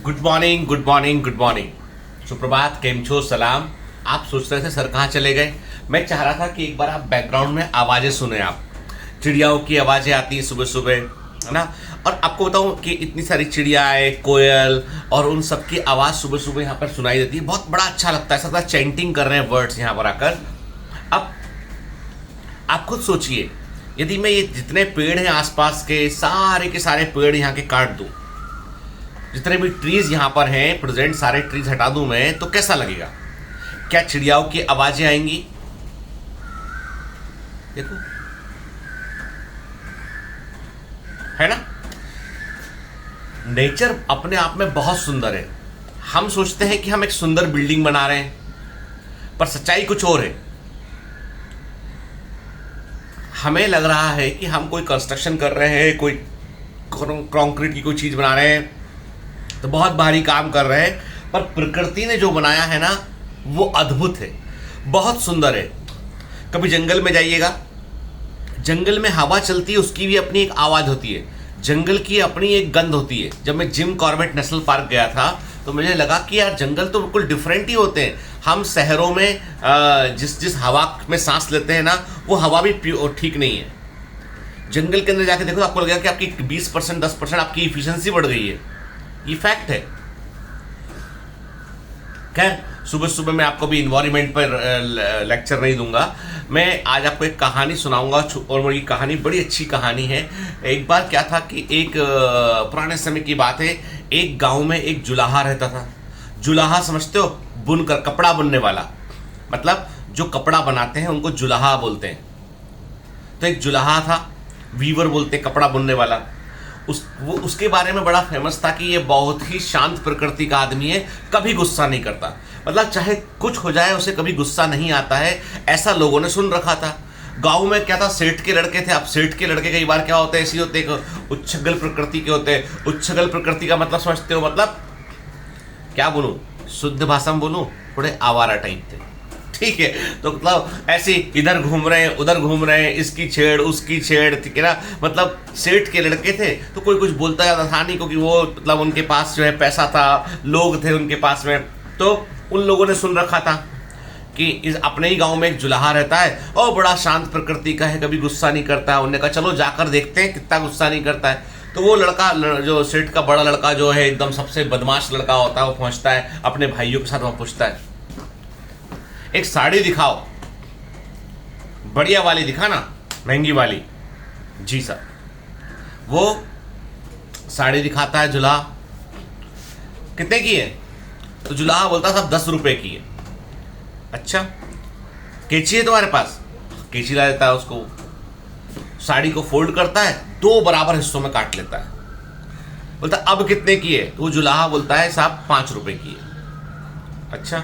Good morning good morning good morning. सुप्रभात, केम छो, सलाम। आप सोच रहे थे सर कहाँ चले गए। मैं चाह रहा था कि एक बार आप बैकग्राउंड में आवाज़ें सुने। आप चिड़ियाओं की आवाज़ें आती हैं सुबह सुबह, है ना। और आपको बताऊं कि इतनी सारी चिड़ियाएँ, कोयल और उन सब की आवाज़ सुबह सुबह यहाँ पर सुनाई देती है। बहुत बड़ा अच्छा लगता है। ऐसा चैंटिंग कर रहे हैं वर्ड्स यहाँ पर आकर। अब आप खुद सोचिए, यदि मैं ये जितने पेड़ हैं आसपास के सारे पेड़ यहाँ के काट दूं, जितने भी ट्रीज यहाँ पर हैं प्रेजेंट, सारे ट्रीज हटा दूं मैं, तो कैसा लगेगा। क्या चिड़ियाओं की आवाजें आएंगी। देखो, है ना। नेचर अपने आप में बहुत सुंदर है। हम सोचते हैं कि हम एक सुंदर बिल्डिंग बना रहे हैं, पर सच्चाई कुछ और है। हमें लग रहा है कि हम कोई कंस्ट्रक्शन कर रहे हैं, कोई कंक्रीट की कोई चीज बना रहे हैं, तो बहुत भारी काम कर रहे हैं, पर प्रकृति ने जो बनाया है ना, वो अद्भुत है, बहुत सुंदर है। कभी जंगल में जाइएगा, जंगल में हवा चलती है, उसकी भी अपनी एक आवाज़ होती है, जंगल की अपनी एक गंध होती है। जब मैं जिम कॉर्बेट नेशनल पार्क गया था तो मुझे लगा कि यार जंगल तो बिल्कुल डिफरेंट ही होते हैं। हम शहरों में जिस हवा में सांस लेते हैं ना, वो हवा भी ठीक नहीं है। जंगल के अंदर जाके देखो तो आपको लगेगा कि आपकी 20% 10% आपकी इफिशिएंसी बढ़ गई है। ये फैक्ट है। खैर, सुबह सुबह मैं आपको भी इन्वायरमेंट पर लेक्चर नहीं दूंगा। मैं आज आपको एक कहानी सुनाऊंगा, और मेरी कहानी बड़ी अच्छी कहानी है। एक बार क्या था कि एक पुराने समय की बात है, एक गांव में एक जुलाहा रहता था। जुलाहा समझते हो, बुनकर, कपड़ा बुनने वाला, मतलब जो कपड़ा बनाते हैं उनको जुलाहा बोलते हैं। तो एक जुलाहा था, वीवर बोलते हैं, कपड़ा बुनने वाला। उसके बारे में बड़ा फेमस था कि ये बहुत ही शांत प्रकृति का आदमी है, कभी गुस्सा नहीं करता। मतलब चाहे कुछ हो जाए उसे कभी गुस्सा नहीं आता है, ऐसा लोगों ने सुन रखा था। गांव में क्या था, सेठ के लड़के थे। अब सेठ के लड़के कई बार क्या होते हैं, ऐसे होते हैं, उच्छृंखल प्रकृति के होते हैं। उच्छृंखल प्रकृति का मतलब समझते हो, मतलब क्या बोलूं, शुद्ध भाषा में बोलूं, थोड़े आवारा टाइप थे, ठीक है। तो मतलब ऐसे इधर घूम रहे हैं, उधर घूम रहे हैं, इसकी छेड़ उसकी छेड़, ठीक है ना। मतलब सेठ के लड़के थे तो कोई कुछ बोलता ज्यादा था नहीं, क्योंकि वो मतलब उनके पास जो है पैसा था, लोग थे उनके पास में। तो उन लोगों ने सुन रखा था कि इस अपने ही गांव में एक जुलाहा रहता है और बड़ा शांत प्रकृति का है, कभी गुस्सा नहीं करता है। उन्होंने कहा चलो जाकर देखते हैं कितना गुस्सा नहीं करता है। तो वो लड़का, जो सेठ का बड़ा लड़का जो है, एकदम सबसे बदमाश लड़का होता है, वो पहुंचता है अपने भाइयों के साथ। वह पूछता है, एक साड़ी दिखाओ, बढ़िया वाली दिखाना, महंगी वाली। जी सर। वो साड़ी दिखाता है जुलाहा। कितने की है? तो जुलाहा बोलता साहब 10 रुपए की है। अच्छा, कैंची है तुम्हारे पास? कैंची ला देता है उसको, साड़ी को फोल्ड करता है, 2 बराबर हिस्सों में काट लेता है। बोलता अब कितने की है? तो वो जुलाहा बोलता है साहब 5 रुपए की है। अच्छा,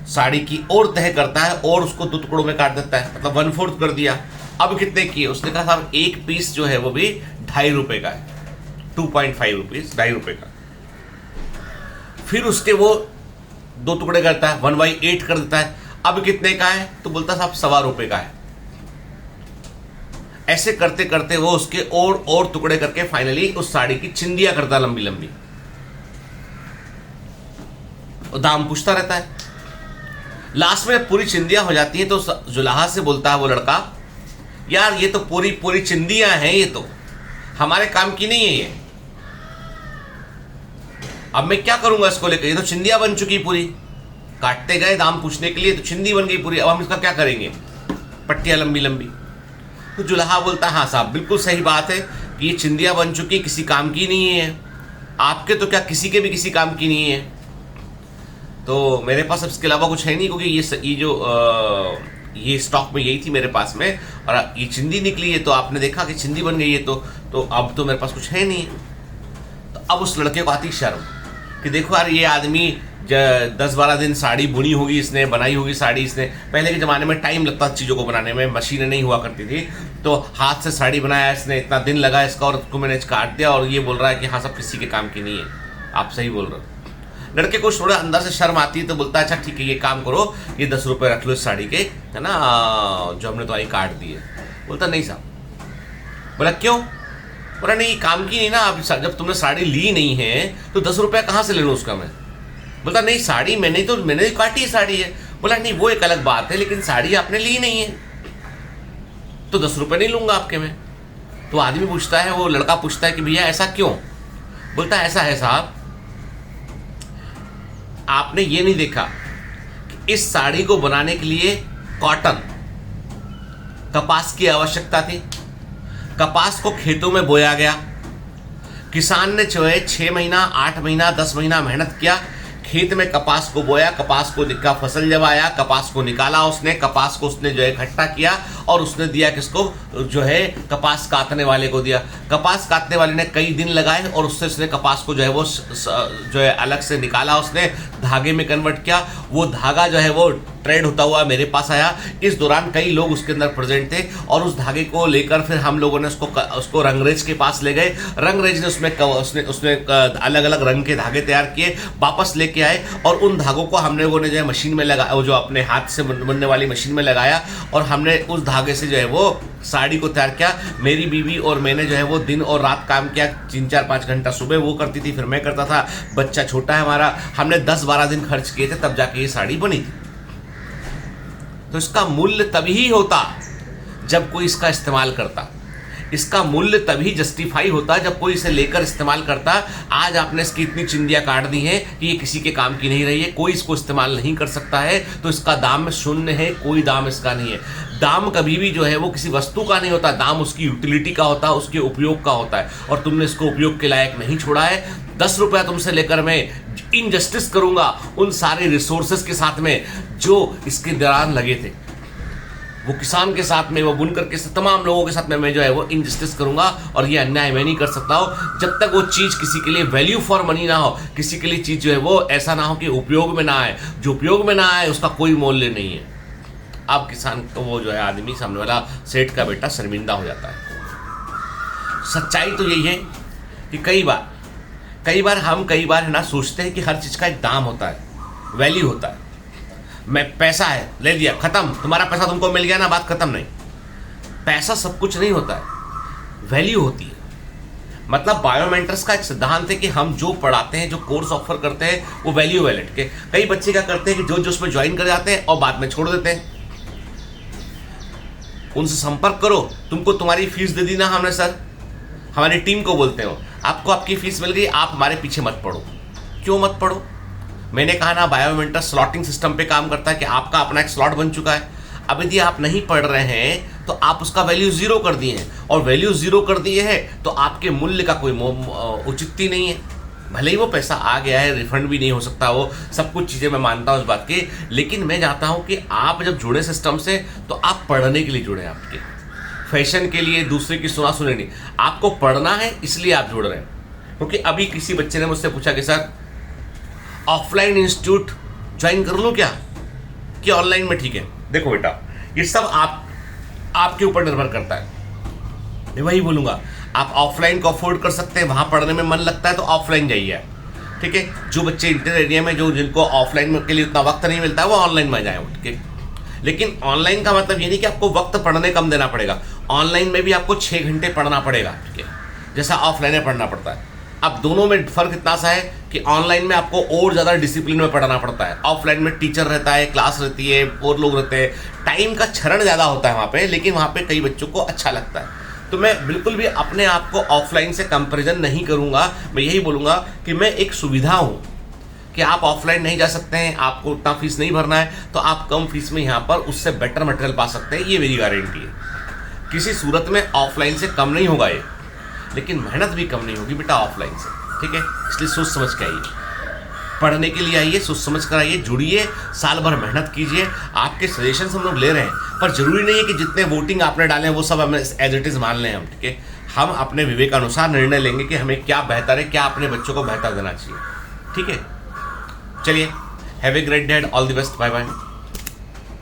साड़ी की और तह करता है और उसको 2 टुकड़ों में काट देता है, मतलब 1/4 कर दिया। अब कितने की है? उसने कहा साहब एक पीस जो है वो भी 2.5 रुपए का है, 2.5 रुपीज, 2.5 रुपए का। फिर उसके वो 2 टुकड़े करता है, 1/8 कर देता है। अब कितने का है? तो बोलता साहब 1.25 रुपए का है। ऐसे करते करते वो उसके और टुकड़े करके फाइनली उस साड़ी की चिंदिया करता, लंबी लंबी। और दाम पूछता रहता है। लास्ट में पूरी चिंदियां हो जाती हैं तो जुलाहा से बोलता है वो लड़का, यार ये तो पूरी पूरी चिंदियां हैं, ये तो हमारे काम की नहीं है ये। अब मैं क्या करूंगा इसको लेकर? ये तो चिंदियां बन चुकी पूरी। काटते गए दाम पूछने के लिए तो चिंदी बन गई पूरी। अब हम इसका क्या करेंगे? पट्टियां लंबी लंबी। तो जुलाहा बोलता है हाँ साहब बिल्कुल सही बात है कि ये चिंदियां बन चुकी, किसी काम की नहीं है। आपके तो क्या, किसी के भी किसी काम की नहीं है। तो मेरे पास अब इसके अलावा कुछ है नहीं, क्योंकि ये जो ये स्टॉक में यही थी मेरे पास में, और ये चिंदी निकली है तो आपने देखा कि चिंदी बन गई है। तो अब तो मेरे पास कुछ है नहीं। तो अब उस लड़के को आती शर्म कि देखो यार, ये आदमी 10-12 दिन साड़ी बुनी होगी इसने, बनाई होगी साड़ी इसने। पहले के ज़माने में टाइम लगता था चीज़ों को बनाने में, मशीनें नहीं हुआ करती थी, तो हाथ से साड़ी बनाया इसने, इतना दिन लगा इसका, और उसको मैंने काट दिया, और ये बोल रहा है कि हाँ सब किसी के काम की नहीं है। आप सही बोल रहे हो। लड़के को थोड़ा अंदर से शर्म आती है तो बोलता है अच्छा ठीक है, ये काम करो, ये 10 रुपये रख लो इस साड़ी के, है ना, जो हमने तुम्हारी काट दी है। बोलता नहीं साहब। बोला क्यों? बोला नहीं काम की नहीं ना, अब जब तुमने साड़ी ली नहीं है तो 10 रुपया कहाँ से ले लूँ उसका मैं। बोलता नहीं साड़ी मैंने काटी साड़ी है। बोला नहीं वो एक अलग बात है, लेकिन साड़ी आपने ली नहीं है तो 10 रुपये नहीं लूंगा आपके में। तो आदमी पूछता है, वो लड़का पूछता है कि भैया ऐसा क्यों। बोलता है ऐसा है साहब, आपने ये नहीं देखा कि इस साड़ी को बनाने के लिए कॉटन कपास की आवश्यकता थी। कपास को खेतों में बोया गया, किसान ने जो है 6 महीना 8 महीना 10 महीना मेहनत किया, खेत में कपास को बोया, कपास को दिखा, फसल जब आया कपास को निकाला उसने, कपास को उसने जो है इकट्ठा किया और उसने दिया किसको, जो है कपास काटने वाले को दिया। कपास काटने वाले ने कई दिन लगाए और उससे उसने कपास को जो है वो जो है अलग से निकाला, उसने धागे में कन्वर्ट किया। वो धागा जो है वो ट्रेड होता हुआ मेरे पास आया। इस दौरान कई लोग उसके अंदर प्रेजेंट थे और उस धागे को लेकर फिर हम लोगों ने उसको रंगरेज के पास ले गए। रंगरेज ने उसमें अलग अलग रंग के धागे तैयार किए, वापस लेके आए और उन धागों को हम लोगों ने जो है मशीन में लगाया, वो जो अपने हाथ से बुनने वाली मशीन में लगाया और हमने उस धागे से जो है वो साड़ी को तैयार किया। मेरी बीवी और मैंने जो है वो दिन और रात काम किया, 3-4-5 घंटा सुबह वो करती थी, फिर मैं करता था। बच्चा छोटा है हमारा, हमने 10-12 दिन खर्च किए थे तब जाके ये साड़ी बनी थी। तो इसका मूल्य तभी होता जब कोई इसका इस्तेमाल करता, इसका मूल्य तभी जस्टिफाई होता जब कोई इसे लेकर इस्तेमाल करता। आज आपने इसकी इतनी चिंदियां काट दी हैं कि ये किसी के काम की नहीं रही है, कोई इसको इस्तेमाल नहीं कर सकता है, तो इसका दाम शून्य है, कोई दाम इसका नहीं है। दाम कभी भी जो है वो किसी वस्तु का नहीं होता, दाम उसकी यूटिलिटी का होता है, उसके उपयोग का होता है। और तुमने इसको उपयोग के लायक नहीं छोड़ा है। 10 रुपया तुमसे लेकर मैं इनजस्टिस करूंगा उन सारे रिसोर्सेस के साथ में जो इसके दौरान लगे थे, वो किसान के साथ में, वो बुनकर के साथ, तमाम लोगों के साथ में मैं जो है वो इनजस्टिस करूंगा। और ये अन्याय मैं नहीं कर सकता हूं जब तक वो चीज किसी के लिए वैल्यू फॉर मनी ना हो, किसी के लिए चीज जो है वो ऐसा ना हो कि उपयोग में ना आए। जो उपयोग में ना आए उसका कोई मूल्य नहीं है। अब किसान तो वो जो है आदमी, सामने वाला सेठ का बेटा शर्मिंदा हो जाता है। सच्चाई तो यही है कि कई बार हम है ना सोचते हैं कि हर चीज का एक दाम होता है, वैल्यू होता है। मैं पैसा है ले लिया, खत्म, तुम्हारा पैसा तुमको मिल गया ना, बात खत्म। नहीं, पैसा सब कुछ नहीं होता है, वैल्यू होती है। मतलब बायोमेंटर्स का एक सिद्धांत है कि हम जो पढ़ाते हैं, जो कोर्स ऑफर करते हैं, वो वैल्यू वैलिड के। कई बच्चे क्या करते हैं कि जो उसमें ज्वाइन कर जाते हैं और बाद में छोड़ देते हैं। उनसे संपर्क करो, तुमको तुम्हारी फीस दे दी ना हमने सर, हमारी टीम को बोलते हो आपको आपकी फीस मिल गई, आप हमारे पीछे मत पड़ो। क्यों मत पड़ो? मैंने कहा ना बायोमेंटर स्लॉटिंग सिस्टम पे काम करता है कि आपका अपना एक स्लॉट बन चुका है। अब यदि आप नहीं पढ़ रहे हैं तो आप उसका वैल्यू 0 कर दिए हैं, और वैल्यू 0 कर दिए है तो आपके मूल्य का कोई औचित्य नहीं है। भले ही वो पैसा आ गया है, रिफंड भी नहीं हो सकता, वो सब कुछ चीज़ें मैं मानता हूँ उस बात की, लेकिन मैं चाहता हूँ कि आप जब जुड़े सिस्टम से तो आप पढ़ने के लिए जुड़े, आपके फैशन के लिए, दूसरे की सुना सुने नहीं, आपको पढ़ना है इसलिए आप जुड़ रहे हैं। क्योंकि अभी किसी बच्चे ने मुझसे पूछा कि सर ऑफलाइन इंस्टीट्यूट ज्वाइन कर लूँ क्या कि ऑनलाइन में ठीक है? देखो बेटा, ये सब आपके ऊपर निर्भर करता है। मैं वही बोलूँगा, आप ऑफलाइन को अफोर्ड कर सकते हैं, वहाँ पढ़ने में मन लगता है तो ऑफलाइन जाइए, ठीक है। जो बच्चे इंटर एरिया में, जिनको ऑफलाइन के लिए उतना वक्त नहीं मिलता है, वो ऑनलाइन में जाए, ठीक है। लेकिन ऑनलाइन का मतलब ये नहीं कि आपको वक्त पढ़ने कम देना पड़ेगा, ऑनलाइन में भी आपको 6 घंटे पढ़ना पड़ेगा, ठीक है, जैसा ऑफलाइन में पढ़ना पड़ता है। अब दोनों में फर्क इतना सा है कि ऑनलाइन में आपको और ज़्यादा डिसिप्लिन में पढ़ना पड़ता है, ऑफलाइन में टीचर रहता है, क्लास रहती है, और लोग रहते हैं, टाइम का क्षरण ज़्यादा होता है वहाँ पे, लेकिन वहाँ पे कई बच्चों को अच्छा लगता है। तो मैं बिल्कुल भी अपने आप को ऑफलाइन से कंपैरिजन नहीं करूँगा। मैं यही बोलूँगा कि मैं एक सुविधा हूँ कि आप ऑफलाइन नहीं जा सकते हैं, आपको उतना फीस नहीं भरना है, तो आप कम फीस में यहाँ पर उससे बेटर मटेरियल पा सकते हैं, ये मेरी गारंटी है। किसी सूरत में ऑफलाइन से कम नहीं होगा ये, लेकिन मेहनत भी कम नहीं होगी बेटा ऑफलाइन से, ठीक है। इसलिए सोच समझ के आइए, पढ़ने के लिए आइए, सोच समझ कर आइए, जुड़िए, साल भर मेहनत कीजिए। आपके सजेशन हम लोग ले रहे हैं, पर जरूरी नहीं है कि जितने वोटिंग आपने डाले हैं वो सब हमें एज इट इज़ मान लें हम, ठीक है। हम अपने विवेक अनुसार निर्णय लेंगे कि हमें क्या बेहतर है, क्या अपने बच्चों को बेहतर देना चाहिए, ठीक है। चलिए, have a great day, all the best, bye bye.